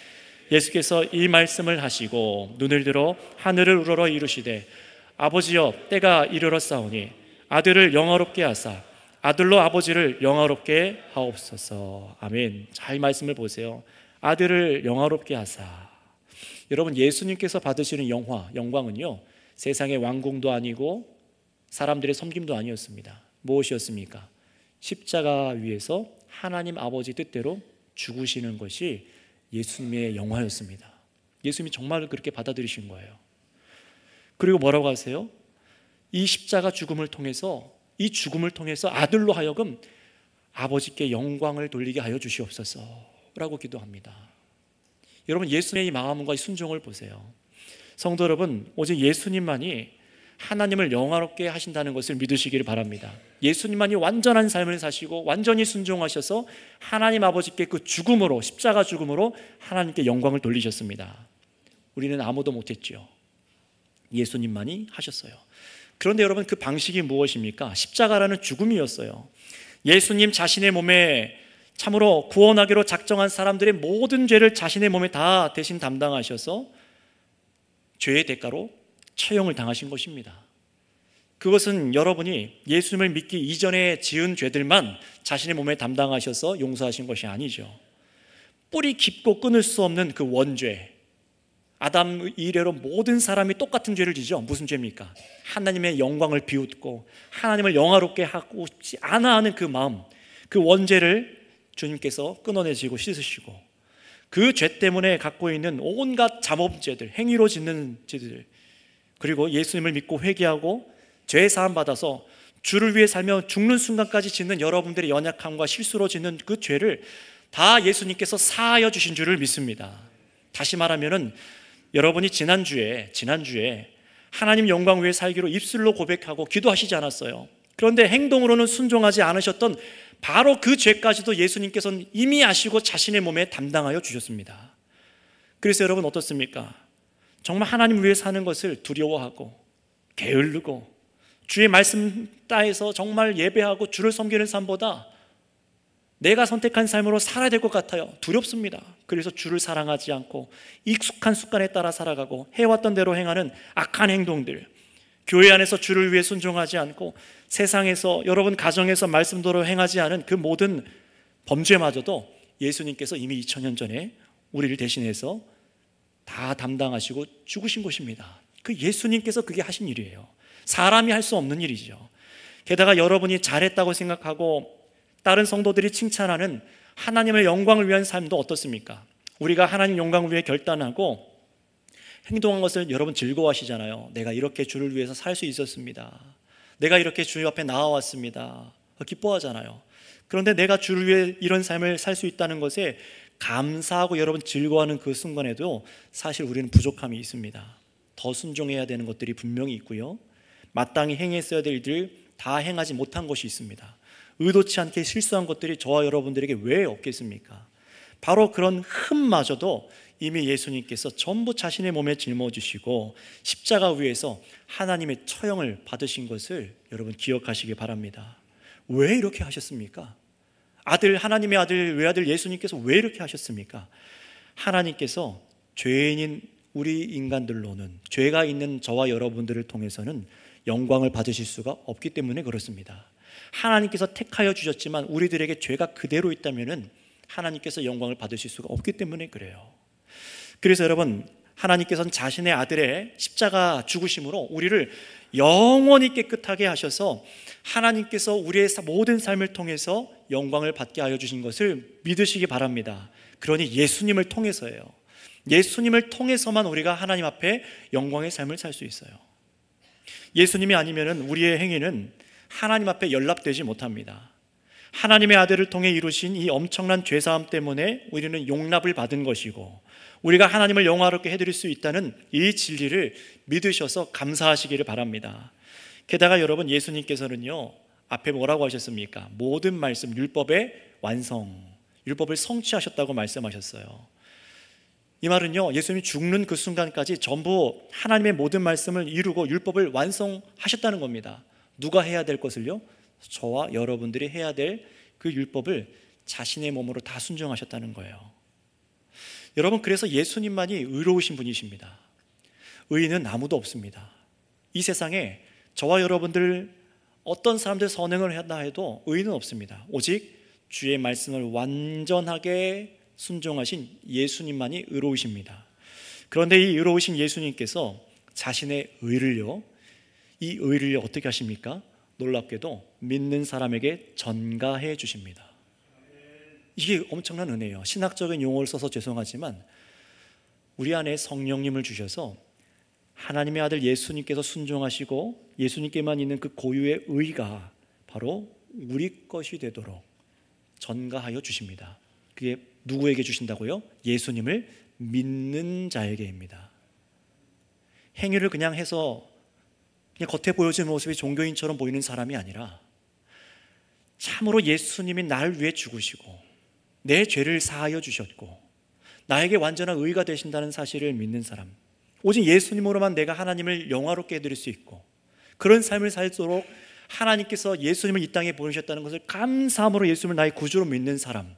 예수께서 이 말씀을 하시고 눈을 들어 하늘을 우러러 이르시되 아버지여 때가 이르렀사오니 아들을 영화롭게 하사 아들로 아버지를 영화롭게 하옵소서. 아멘. 자, 이 말씀을 보세요. 아들을 영화롭게 하사. 여러분, 예수님께서 받으시는 영광은요, 세상의 왕궁도 아니고 사람들의 섬김도 아니었습니다. 무엇이었습니까? 십자가 위에서 하나님 아버지 뜻대로 죽으시는 것이 예수님의 영화였습니다. 예수님이 정말 그렇게 받아들이신 거예요. 그리고 뭐라고 하세요? 이 십자가 죽음을 통해서, 이 죽음을 통해서 아들로 하여금 아버지께 영광을 돌리게 하여 주시옵소서 라고 기도합니다. 여러분, 예수님의 이 마음과 이 순종을 보세요. 성도 여러분, 오직 예수님만이 하나님을 영화롭게 하신다는 것을 믿으시기를 바랍니다. 예수님만이 완전한 삶을 사시고 완전히 순종하셔서 하나님 아버지께 그 죽음으로, 십자가 죽음으로 하나님께 영광을 돌리셨습니다. 우리는 아무도 못했죠. 예수님만이 하셨어요. 그런데 여러분, 그 방식이 무엇입니까? 십자가라는 죽음이었어요. 예수님 자신의 몸에 참으로 구원하기로 작정한 사람들의 모든 죄를 자신의 몸에 다 대신 담당하셔서 죄의 대가로 처형을 당하신 것입니다. 그것은 여러분이 예수님을 믿기 이전에 지은 죄들만 자신의 몸에 담당하셔서 용서하신 것이 아니죠. 뿌리 깊고 끊을 수 없는 그 원죄, 아담 이래로 모든 사람이 똑같은 죄를 지죠. 무슨 죄입니까? 하나님의 영광을 비웃고 하나님을 영화롭게 하고 싶지 않아 하는 그 마음, 그 원죄를 주님께서 끊어내시고 씻으시고 그 죄 때문에 갖고 있는 온갖 잠엄죄들, 행위로 짓는 죄들, 그리고 예수님을 믿고 회개하고 죄 사함 받아서 주를 위해 살며 죽는 순간까지 짓는 여러분들의 연약함과 실수로 짓는 그 죄를 다 예수님께서 사하여 주신 줄을 믿습니다. 다시 말하면은 여러분이 지난주에 하나님 영광 위에 살기로 입술로 고백하고 기도하시지 않았어요. 그런데 행동으로는 순종하지 않으셨던 바로 그 죄까지도 예수님께서는 이미 아시고 자신의 몸에 담당하여 주셨습니다. 그래서 여러분 어떻습니까? 정말 하나님 위해 사는 것을 두려워하고 게을르고 주의 말씀 따에서 정말 예배하고 주를 섬기는 삶보다 내가 선택한 삶으로 살아야 될 것 같아요. 두렵습니다. 그래서 주를 사랑하지 않고 익숙한 습관에 따라 살아가고 해왔던 대로 행하는 악한 행동들, 교회 안에서 주를 위해 순종하지 않고 세상에서, 여러분 가정에서 말씀대로 행하지 않은 그 모든 범죄마저도 예수님께서 이미 2000년 전에 우리를 대신해서 다 담당하시고 죽으신 것입니다. 그 예수님께서 그게 하신 일이에요. 사람이 할 수 없는 일이죠. 게다가 여러분이 잘했다고 생각하고 다른 성도들이 칭찬하는 하나님의 영광을 위한 삶도 어떻습니까? 우리가 하나님 영광을 위해 결단하고 행동한 것을 여러분 즐거워하시잖아요. 내가 이렇게 주를 위해서 살 수 있었습니다. 내가 이렇게 주 앞에 나와왔습니다. 기뻐하잖아요. 그런데 내가 주를 위해 이런 삶을 살 수 있다는 것에 감사하고 여러분 즐거워하는 그 순간에도 사실 우리는 부족함이 있습니다. 더 순종해야 되는 것들이 분명히 있고요, 마땅히 행했어야 될 일들 다 행하지 못한 것이 있습니다. 의도치 않게 실수한 것들이 저와 여러분들에게 왜 없겠습니까? 바로 그런 흠마저도 이미 예수님께서 전부 자신의 몸에 짊어지시고 십자가 위에서 하나님의 처형을 받으신 것을 여러분 기억하시기 바랍니다. 왜 이렇게 하셨습니까? 하나님의 아들, 외아들 예수님께서 왜 이렇게 하셨습니까? 하나님께서 죄인인 우리 인간들로는, 죄가 있는 저와 여러분들을 통해서는 영광을 받으실 수가 없기 때문에 그렇습니다. 하나님께서 택하여 주셨지만 우리들에게 죄가 그대로 있다면은 하나님께서 영광을 받으실 수가 없기 때문에 그래요. 그래서 여러분, 하나님께서는 자신의 아들의 십자가 죽으심으로 우리를 영원히 깨끗하게 하셔서 하나님께서 우리의 모든 삶을 통해서 영광을 받게 하여 주신 것을 믿으시기 바랍니다. 그러니 예수님을 통해서예요. 예수님을 통해서만 우리가 하나님 앞에 영광의 삶을 살 수 있어요. 예수님이 아니면 우리의 행위는 하나님 앞에 연락되지 못합니다. 하나님의 아들을 통해 이루신 이 엄청난 죄사함 때문에 우리는 용납을 받은 것이고, 우리가 하나님을 영화롭게 해드릴 수 있다는 이 진리를 믿으셔서 감사하시기를 바랍니다. 게다가 여러분, 예수님께서는요, 앞에 뭐라고 하셨습니까? 모든 말씀, 율법의 완성, 율법을 성취하셨다고 말씀하셨어요. 이 말은요, 예수님이 죽는 그 순간까지 전부 하나님의 모든 말씀을 이루고 율법을 완성하셨다는 겁니다. 누가 해야 될 것을요? 저와 여러분들이 해야 될 그 율법을 자신의 몸으로 다 순종하셨다는 거예요. 여러분, 그래서 예수님만이 의로우신 분이십니다. 의인은 아무도 없습니다. 이 세상에 저와 여러분들 어떤 사람들 선행을 한다 해도 의인은 없습니다. 오직 주의 말씀을 완전하게 순종하신 예수님만이 의로우십니다. 그런데 이 의로우신 예수님께서 자신의 의를요, 이 의를 어떻게 하십니까? 놀랍게도 믿는 사람에게 전가해 주십니다. 이게 엄청난 은혜예요. 신학적인 용어를 써서 죄송하지만 우리 안에 성령님을 주셔서 하나님의 아들 예수님께서 순종하시고 예수님께만 있는 그 고유의 의가 바로 우리 것이 되도록 전가하여 주십니다. 그게 누구에게 주신다고요? 예수님을 믿는 자에게입니다. 행위를 그냥 해서 그냥 겉에 보여지는 모습이 종교인처럼 보이는 사람이 아니라 참으로 예수님이 날 위해 죽으시고 내 죄를 사하여 주셨고 나에게 완전한 의가 되신다는 사실을 믿는 사람, 오직 예수님으로만 내가 하나님을 영화롭게 해드릴 수 있고 그런 삶을 살도록 하나님께서 예수님을 이 땅에 보내셨다는 것을 감사함으로 예수님을 나의 구주로 믿는 사람,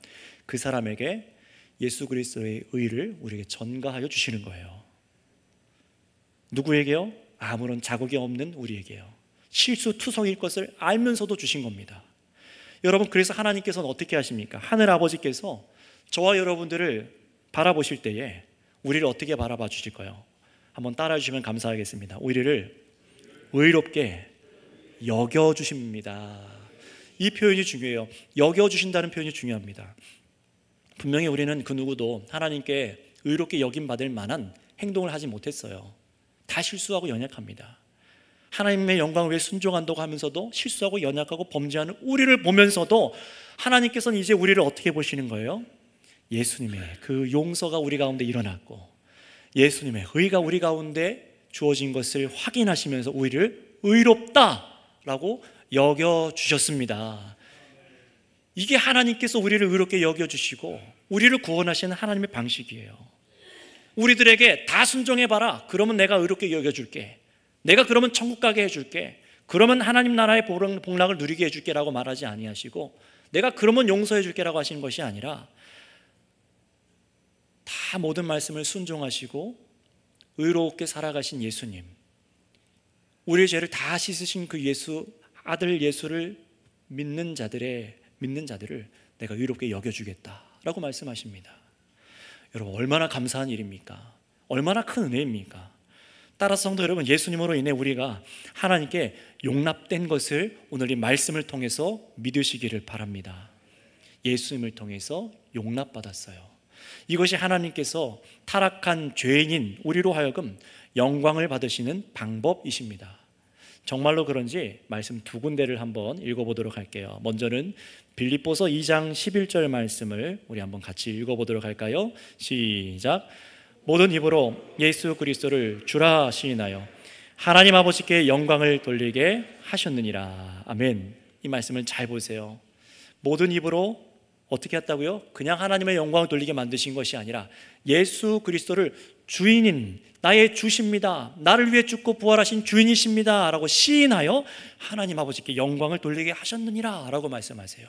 그 사람에게 예수 그리스도의 의를 우리에게 전가하여 주시는 거예요. 누구에게요? 아무런 자국이 없는 우리에게요. 실수투성일 것을 알면서도 주신 겁니다. 여러분, 그래서 하나님께서는 어떻게 하십니까? 하늘 아버지께서 저와 여러분들을 바라보실 때에 우리를 어떻게 바라봐 주실까요? 한번 따라해 주시면 감사하겠습니다. 우리를 의롭게 여겨주십니다. 이 표현이 중요해요. 여겨주신다는 표현이 중요합니다. 분명히 우리는 그 누구도 하나님께 의롭게 여김받을 만한 행동을 하지 못했어요. 다 실수하고 연약합니다. 하나님의 영광을 위해 순종한다고 하면서도 실수하고 연약하고 범죄하는 우리를 보면서도 하나님께서는 이제 우리를 어떻게 보시는 거예요? 예수님의 그 용서가 우리 가운데 일어났고 예수님의 의가 우리 가운데 주어진 것을 확인하시면서 우리를 의롭다라고 여겨주셨습니다. 이게 하나님께서 우리를 의롭게 여겨주시고 우리를 구원하시는 하나님의 방식이에요. 우리들에게 다 순종해봐라. 그러면 내가 의롭게 여겨줄게. 내가 그러면 천국 가게 해줄게. 그러면 하나님 나라의 복락을 누리게 해줄게 라고 말하지 아니하시고 내가 그러면 용서해줄게 라고 하시는 것이 아니라 다 모든 말씀을 순종하시고 의롭게 살아가신 예수님, 우리의 죄를 다 씻으신 그 예수, 아들 예수를 믿는 자들을 내가 의롭게 여겨주겠다라고 말씀하십니다. 여러분, 얼마나 감사한 일입니까? 얼마나 큰 은혜입니까? 따라서 성도 여러분, 예수님으로 인해 우리가 하나님께 용납된 것을 오늘 이 말씀을 통해서 믿으시기를 바랍니다. 예수님을 통해서 용납받았어요. 이것이 하나님께서 타락한 죄인인 우리로 하여금 영광을 받으시는 방법이십니다. 정말로 그런지 말씀 두 군데를 한번 읽어보도록 할게요. 먼저는 빌립보서 2장 11절 말씀을 우리 한번 같이 읽어보도록 할까요? 시작. 모든 입으로 예수 그리스도를 주라 시인하여 하나님 아버지께 영광을 돌리게 하셨느니라. 아멘. 이 말씀을 잘 보세요. 모든 입으로 어떻게 했다고요? 그냥 하나님의 영광을 돌리게 만드신 것이 아니라 예수 그리스도를 주인인 나의 주십니다, 나를 위해 죽고 부활하신 주인이십니다 라고 시인하여 하나님 아버지께 영광을 돌리게 하셨느니라 라고 말씀하세요.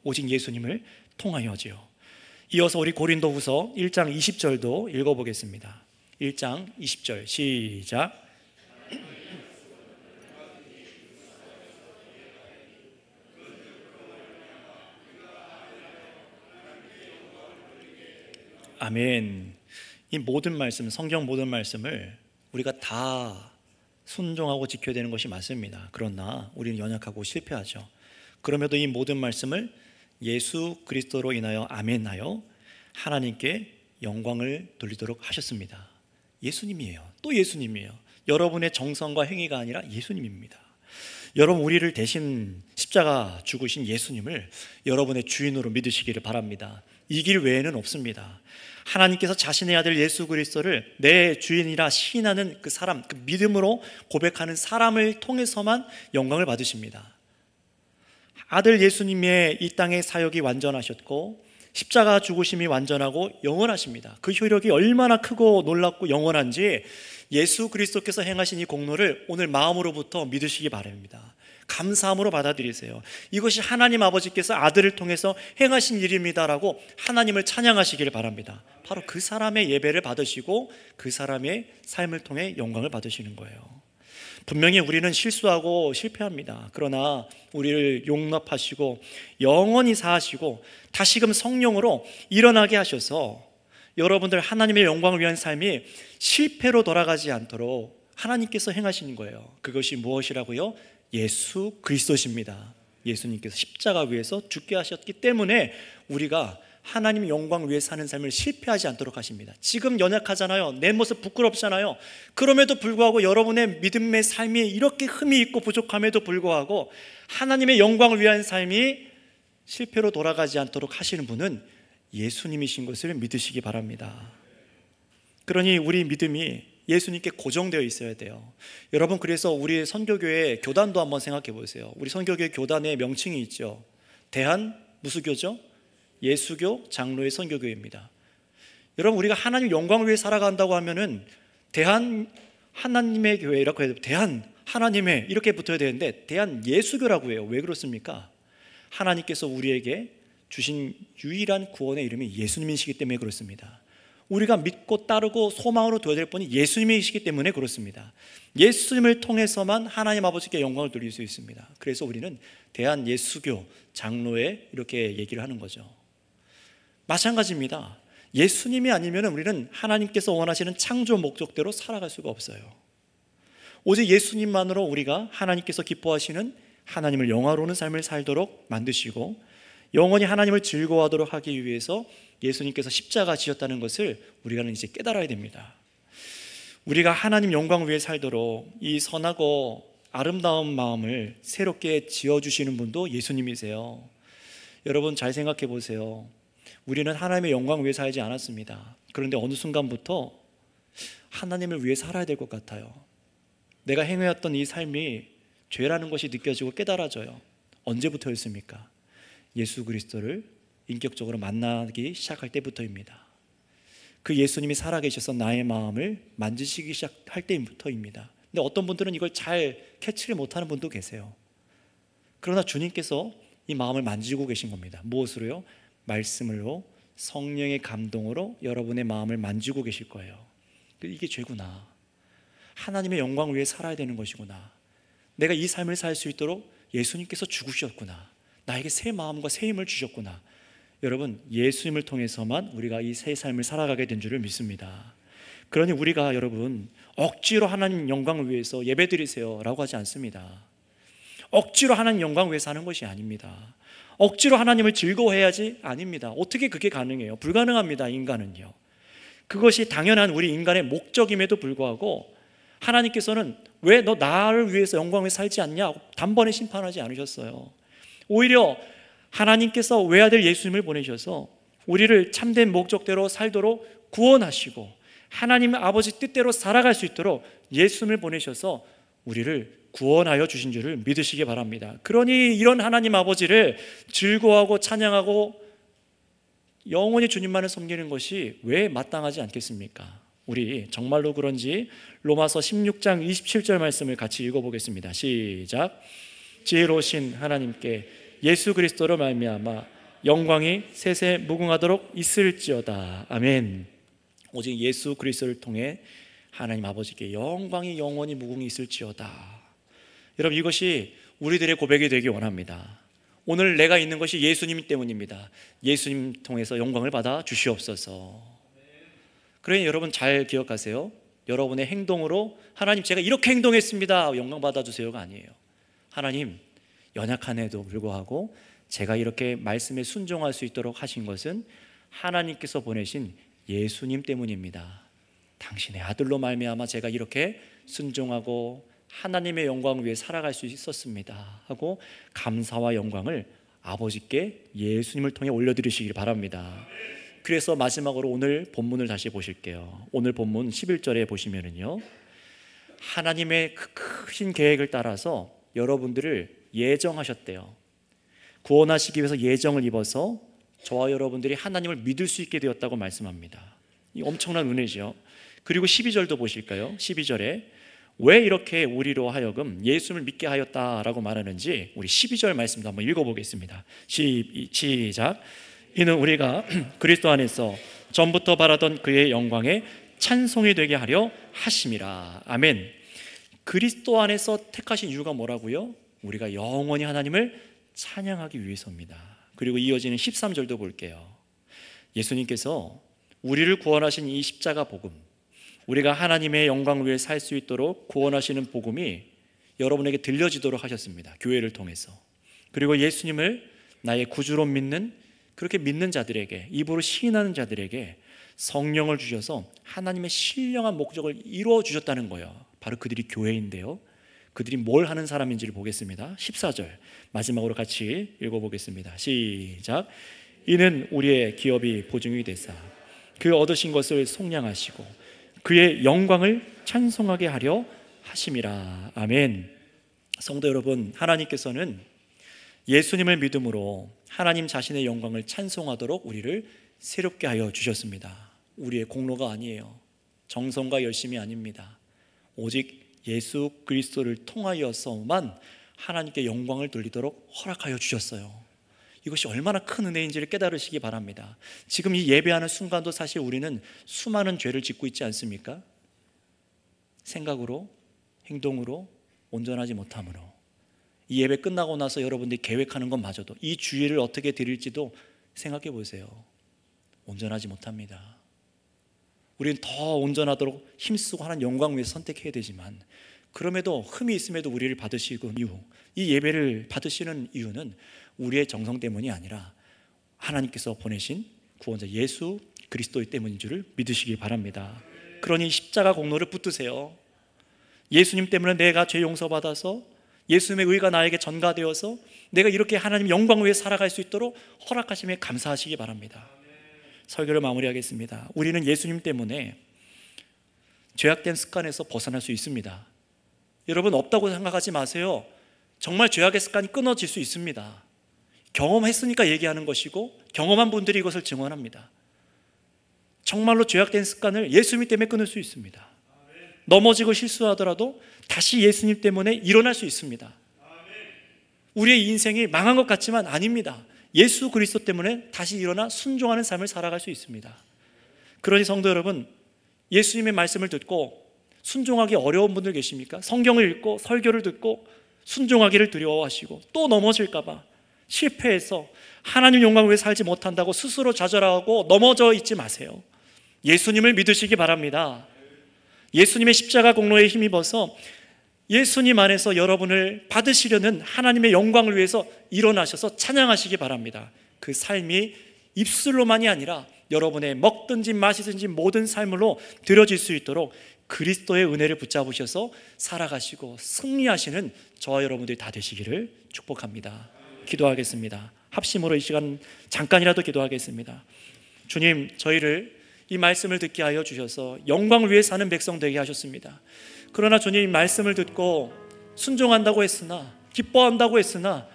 오직 예수님을 통하여지요. 이어서 우리 고린도후서 1장 20절도 읽어보겠습니다. 1장 20절 시작. 아멘. 이 모든 말씀, 성경 모든 말씀을 우리가 다 순종하고 지켜야 되는 것이 맞습니다. 그러나 우리는 연약하고 실패하죠. 그럼에도 이 모든 말씀을 예수 그리스도로 인하여 아멘하여 하나님께 영광을 돌리도록 하셨습니다. 예수님이에요. 또 예수님이에요. 여러분의 정성과 행위가 아니라 예수님입니다. 여러분, 우리를 대신 십자가 죽으신 예수님을 여러분의 주인으로 믿으시기를 바랍니다. 이 길 외에는 없습니다. 하나님께서 자신의 아들 예수 그리스도를 내 주인이라 시인하는 그 사람, 그 믿음으로 고백하는 사람을 통해서만 영광을 받으십니다. 아들 예수님의 이 땅의 사역이 완전하셨고 십자가 죽으심이 완전하고 영원하십니다. 그 효력이 얼마나 크고 놀랍고 영원한지 예수 그리스도께서 행하신 이 공로를 오늘 마음으로부터 믿으시기 바랍니다. 감사함으로 받아들이세요. 이것이 하나님 아버지께서 아들을 통해서 행하신 일입니다라고 하나님을 찬양하시기를 바랍니다. 바로 그 사람의 예배를 받으시고 그 사람의 삶을 통해 영광을 받으시는 거예요. 분명히 우리는 실수하고 실패합니다. 그러나 우리를 용납하시고 영원히 사하시고 다시금 성령으로 일어나게 하셔서 여러분들 하나님의 영광을 위한 삶이 실패로 돌아가지 않도록 하나님께서 행하시는 거예요. 그것이 무엇이라고요? 예수 그리스도십니다. 예수님께서 십자가 위에서 죽게 하셨기 때문에 우리가 하나님의 영광 위에 사는 삶을 실패하지 않도록 하십니다. 지금 연약하잖아요. 내 모습 부끄럽잖아요. 그럼에도 불구하고 여러분의 믿음의 삶이 이렇게 흠이 있고 부족함에도 불구하고 하나님의 영광을 위한 삶이 실패로 돌아가지 않도록 하시는 분은 예수님이신 것을 믿으시기 바랍니다. 그러니 우리 믿음이 예수님께 고정되어 있어야 돼요. 여러분, 그래서 우리 선교교회 교단도 한번 생각해 보세요. 우리 선교교회 교단의 명칭이 있죠. 대한 무슨 교죠? 예수교 장로의 선교교회입니다. 여러분, 우리가 하나님 영광을 위해 살아간다고 하면은 대한 하나님의 교회라고 해도 대한 하나님의 이렇게 붙어야 되는데 대한 예수교라고 해요. 왜 그렇습니까? 하나님께서 우리에게 주신 유일한 구원의 이름이 예수님이시기 때문에 그렇습니다. 우리가 믿고 따르고 소망으로 둬야 될 분이 예수님이시기 때문에 그렇습니다. 예수님을 통해서만 하나님 아버지께 영광을 돌릴 수 있습니다. 그래서 우리는 대한 예수교 장로회 이렇게 얘기를 하는 거죠. 마찬가지입니다. 예수님이 아니면 우리는 하나님께서 원하시는 창조 목적대로 살아갈 수가 없어요. 오직 예수님만으로 우리가 하나님께서 기뻐하시는 하나님을 영화로우는 삶을 살도록 만드시고 영원히 하나님을 즐거워하도록 하기 위해서 예수님께서 십자가 지셨다는 것을 우리가 이제 깨달아야 됩니다. 우리가 하나님 영광 위에 살도록 이 선하고 아름다운 마음을 새롭게 지어주시는 분도 예수님이세요. 여러분, 잘 생각해 보세요. 우리는 하나님의 영광 위에 살지 않았습니다. 그런데 어느 순간부터 하나님을 위해 살아야 될 것 같아요. 내가 행해왔던 이 삶이 죄라는 것이 느껴지고 깨달아져요. 언제부터였습니까? 예수 그리스도를 인격적으로 만나기 시작할 때부터입니다. 그 예수님이 살아계셔서 나의 마음을 만지시기 시작할 때부터입니다. 근데 어떤 분들은 이걸 잘 캐치를 못하는 분도 계세요. 그러나 주님께서 이 마음을 만지고 계신 겁니다. 무엇으로요? 말씀으로, 성령의 감동으로 여러분의 마음을 만지고 계실 거예요. 이게 죄구나. 하나님의 영광 위에 살아야 되는 것이구나. 내가 이 삶을 살 수 있도록 예수님께서 죽으셨구나. 나에게 새 마음과 새 힘을 주셨구나. 여러분, 예수님을 통해서만 우리가 이 새 삶을 살아가게 된 줄을 믿습니다. 그러니 우리가 여러분 억지로 하나님 영광을 위해서 예배드리세요 라고 하지 않습니다. 억지로 하나님 영광 위해 사는 것이 아닙니다. 억지로 하나님을 즐거워해야지 아닙니다. 어떻게 그게 가능해요? 불가능합니다. 인간은요. 그것이 당연한 우리 인간의 목적임에도 불구하고 하나님께서는 왜 너 나를 위해서 영광을 살지 않냐? 단번에 심판하지 않으셨어요. 오히려 하나님께서 외아들 예수님을 보내셔서 우리를 참된 목적대로 살도록 구원하시고 하나님 아버지 뜻대로 살아갈 수 있도록 예수님을 보내셔서 우리를 구원하여 주신 줄을 믿으시기 바랍니다. 그러니 이런 하나님 아버지를 즐거워하고 찬양하고 영원히 주님만을 섬기는 것이 왜 마땅하지 않겠습니까? 우리 정말로 그런지 로마서 16장 27절 말씀을 같이 읽어보겠습니다. 시작. 지혜로우신 하나님께 예수 그리스도로 말미암아 영광이 세세 무궁하도록 있을지어다. 아멘. 오직 예수 그리스도를 통해 하나님 아버지께 영광이 영원히 무궁히 있을지어다. 여러분, 이것이 우리들의 고백이 되기 원합니다. 오늘 내가 있는 것이 예수님 때문입니다. 예수님 통해서 영광을 받아 주시옵소서. 그러니 여러분 잘 기억하세요. 여러분의 행동으로 하나님 제가 이렇게 행동했습니다 영광 받아주세요가 아니에요. 하나님 연약한에도 불구하고 제가 이렇게 말씀에 순종할 수 있도록 하신 것은 하나님께서 보내신 예수님 때문입니다. 당신의 아들로 말미암아 제가 이렇게 순종하고 하나님의 영광을 위해 살아갈 수 있었습니다 하고 감사와 영광을 아버지께 예수님을 통해 올려드리시길 바랍니다. 그래서 마지막으로 오늘 본문을 다시 보실게요. 오늘 본문 11절에 보시면은요, 하나님의 그 크신 계획을 따라서 여러분들을 예정하셨대요. 구원하시기 위해서 예정을 입어서 저와 여러분들이 하나님을 믿을 수 있게 되었다고 말씀합니다. 이 엄청난 은혜죠. 그리고 12절도 보실까요? 12절에 왜 이렇게 우리로 하여금 예수를 믿게 하였다라고 말하는지 우리 12절 말씀도 한번 읽어보겠습니다. 시작. 이는 우리가 그리스도 안에서 전부터 바라던 그의 영광에 찬송이 되게 하려 하심이라. 아멘. 그리스도 안에서 택하신 이유가 뭐라고요? 우리가 영원히 하나님을 찬양하기 위해서입니다. 그리고 이어지는 13절도 볼게요. 예수님께서 우리를 구원하신 이 십자가 복음, 우리가 하나님의 영광을 위해 살 수 있도록 구원하시는 복음이 여러분에게 들려지도록 하셨습니다. 교회를 통해서. 그리고 예수님을 나의 구주로 믿는, 그렇게 믿는 자들에게, 입으로 시인하는 자들에게 성령을 주셔서 하나님의 신령한 목적을 이루어 주셨다는 거예요. 바로 그들이 교회인데요, 그들이 뭘 하는 사람인지를 보겠습니다. 14절 마지막으로 같이 읽어보겠습니다. 시작. 이는 우리의 기업이 보증이 되사 그 얻으신 것을 속량하시고 그의 영광을 찬송하게 하려 하심이라. 아멘. 성도 여러분, 하나님께서는 예수님을 믿음으로 하나님 자신의 영광을 찬송하도록 우리를 새롭게 하여 주셨습니다. 우리의 공로가 아니에요. 정성과 열심이 아닙니다. 오직 예수 그리스도를 통하여서만 하나님께 영광을 돌리도록 허락하여 주셨어요. 이것이 얼마나 큰 은혜인지를 깨달으시기 바랍니다. 지금 이 예배하는 순간도 사실 우리는 수많은 죄를 짓고 있지 않습니까? 생각으로, 행동으로, 온전하지 못함으로. 이 예배 끝나고 나서 여러분들이 계획하는 것마저도, 이 주일을 어떻게 드릴지도 생각해 보세요. 온전하지 못합니다. 우리는 더 온전하도록 힘쓰고 하나님 영광 위해서 선택해야 되지만, 그럼에도 흠이 있음에도 우리를 받으시고 이유, 이 예배를 받으시는 이유는 우리의 정성 때문이 아니라 하나님께서 보내신 구원자 예수 그리스도 때문인 줄을 믿으시기 바랍니다. 그러니 십자가 공로를 붙드세요. 예수님 때문에 내가 죄 용서받아서 예수님의 의가 나에게 전가되어서 내가 이렇게 하나님 영광 위에 살아갈 수 있도록 허락하심에 감사하시기 바랍니다. 설교를 마무리하겠습니다. 우리는 예수님 때문에 죄악된 습관에서 벗어날 수 있습니다. 여러분, 없다고 생각하지 마세요. 정말 죄악의 습관이 끊어질 수 있습니다. 경험했으니까 얘기하는 것이고 경험한 분들이 이것을 증언합니다. 정말로 죄악된 습관을 예수님 때문에 끊을 수 있습니다. 넘어지고 실수하더라도 다시 예수님 때문에 일어날 수 있습니다. 우리의 인생이 망한 것 같지만 아닙니다. 예수 그리스도 때문에 다시 일어나 순종하는 삶을 살아갈 수 있습니다. 그러니 성도 여러분, 예수님의 말씀을 듣고 순종하기 어려운 분들 계십니까? 성경을 읽고 설교를 듣고 순종하기를 두려워하시고 또 넘어질까 봐 실패해서 하나님 영광 위해 살지 못한다고 스스로 좌절하고 넘어져 있지 마세요. 예수님을 믿으시기 바랍니다. 예수님의 십자가 공로에 힘입어서 예수님 안에서 여러분을 받으시려는 하나님의 영광을 위해서 일어나셔서 찬양하시기 바랍니다. 그 삶이 입술로만이 아니라 여러분의 먹든지 마시든지 모든 삶으로 드려질 수 있도록 그리스도의 은혜를 붙잡으셔서 살아가시고 승리하시는 저와 여러분들이 다 되시기를 축복합니다. 기도하겠습니다. 합심으로 이 시간 잠깐이라도 기도하겠습니다. 주님, 저희를 이 말씀을 듣게 하여 주셔서 영광을 위해 사는 백성 되게 하셨습니다. 그러나 주님, 말씀을 듣고 순종한다고 했으나, 기뻐한다고 했으나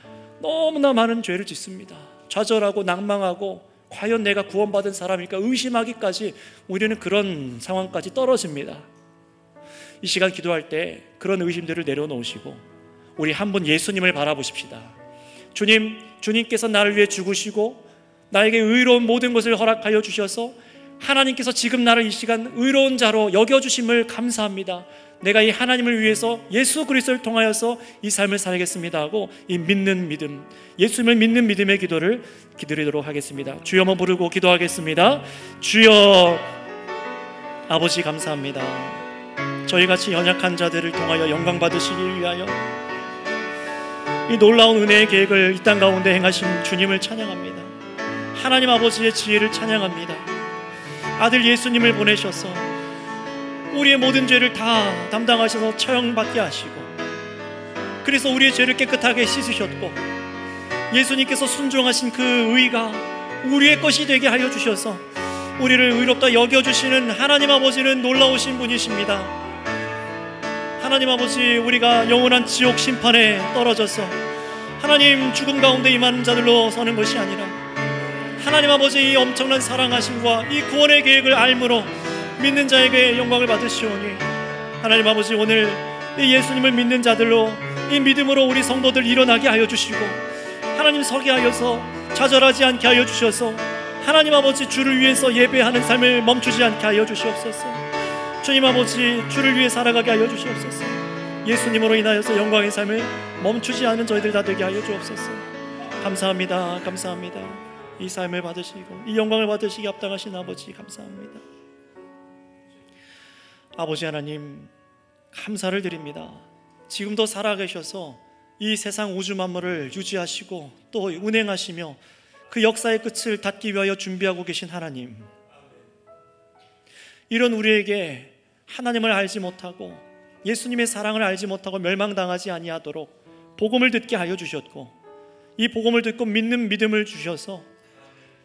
너무나 많은 죄를 짓습니다. 좌절하고 낭망하고 과연 내가 구원받은 사람일까 의심하기까지 우리는 그런 상황까지 떨어집니다. 이 시간 기도할 때 그런 의심들을 내려놓으시고 우리 한 분 예수님을 바라보십시다. 주님, 주님께서 나를 위해 죽으시고 나에게 의로운 모든 것을 허락하여 주셔서 하나님께서 지금 나를 이 시간 의로운 자로 여겨주심을 감사합니다. 내가 이 하나님을 위해서 예수 그리스도를 통하여서 이 삶을 살겠습니다 하고 이 믿는 믿음, 예수님을 믿는 믿음의 기도를 기드리도록 하겠습니다. 주여 한번 부르고 기도하겠습니다. 주여, 아버지 감사합니다. 저희같이 연약한 자들을 통하여 영광 받으시기 위하여 이 놀라운 은혜의 계획을 이 땅 가운데 행하신 주님을 찬양합니다. 하나님 아버지의 지혜를 찬양합니다. 아들 예수님을 보내셔서 우리의 모든 죄를 다 담당하셔서 처형받게 하시고, 그래서 우리의 죄를 깨끗하게 씻으셨고, 예수님께서 순종하신 그 의가 우리의 것이 되게 하여 주셔서 우리를 의롭다 여겨주시는 하나님 아버지는 놀라우신 분이십니다. 하나님 아버지, 우리가 영원한 지옥 심판에 떨어져서 하나님 죽음 가운데 임하는 자들로 서는 것이 아니라 하나님 아버지 이 엄청난 사랑하심과 이 구원의 계획을 알므로 믿는 자에게 영광을 받으시오니, 하나님 아버지 오늘 이 예수님을 믿는 자들로 이 믿음으로 우리 성도들 일어나게 하여 주시고, 하나님 서게 하여서 좌절하지 않게 하여 주셔서 하나님 아버지 주를 위해서 예배하는 삶을 멈추지 않게 하여 주시옵소서. 주님 아버지 주를 위해 살아가게 하여 주시옵소서. 예수님으로 인하여서 영광의 삶을 멈추지 않은 저희들 다 되게 하여 주옵소서. 감사합니다. 감사합니다. 이 삶을 받으시고 이 영광을 받으시기 합당하신 아버지 감사합니다. 아버지 하나님 감사를 드립니다. 지금도 살아계셔서 이 세상 우주 만물을 유지하시고 또 운행하시며 그 역사의 끝을 닫기 위하여 준비하고 계신 하나님, 이런 우리에게 하나님을 알지 못하고 예수님의 사랑을 알지 못하고 멸망당하지 아니하도록 복음을 듣게 하여 주셨고, 이 복음을 듣고 믿는 믿음을 주셔서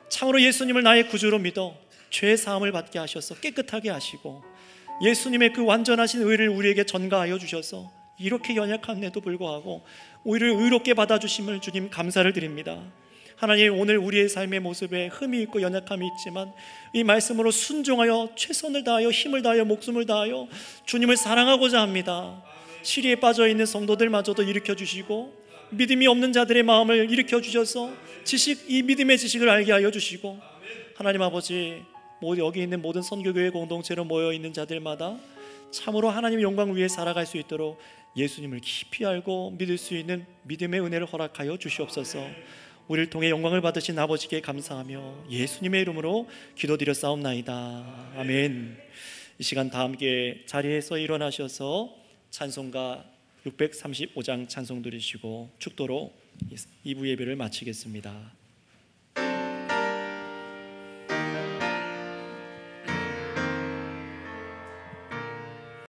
참으로 예수님을 나의 구주로 믿어 죄 사함을 받게 하셔서 깨끗하게 하시고, 예수님의 그 완전하신 의를 우리에게 전가하여 주셔서 이렇게 연약함에도 불구하고 우리를 의롭게 받아주심을 주님 감사를 드립니다. 하나님, 오늘 우리의 삶의 모습에 흠이 있고 연약함이 있지만 이 말씀으로 순종하여 최선을 다하여 힘을 다하여 목숨을 다하여 주님을 사랑하고자 합니다. 시리에 빠져있는 성도들마저도 일으켜주시고 믿음이 없는 자들의 마음을 일으켜주셔서 이 믿음의 지식을 알게 하여 주시고, 하나님 아버지 여기 있는 모든 선교교회 공동체로 모여있는 자들마다 참으로 하나님의 영광 위에 살아갈 수 있도록 예수님을 깊이 알고 믿을 수 있는 믿음의 은혜를 허락하여 주시옵소서. 우리를 통해 영광을 받으신 아버지께 감사하며 예수님의 이름으로 기도드렸사옵나이다. 아멘. 이 시간 다 함께 자리에서 일어나셔서 찬송가 635장 찬송 드리시고 축도로 2부 예배를 마치겠습니다.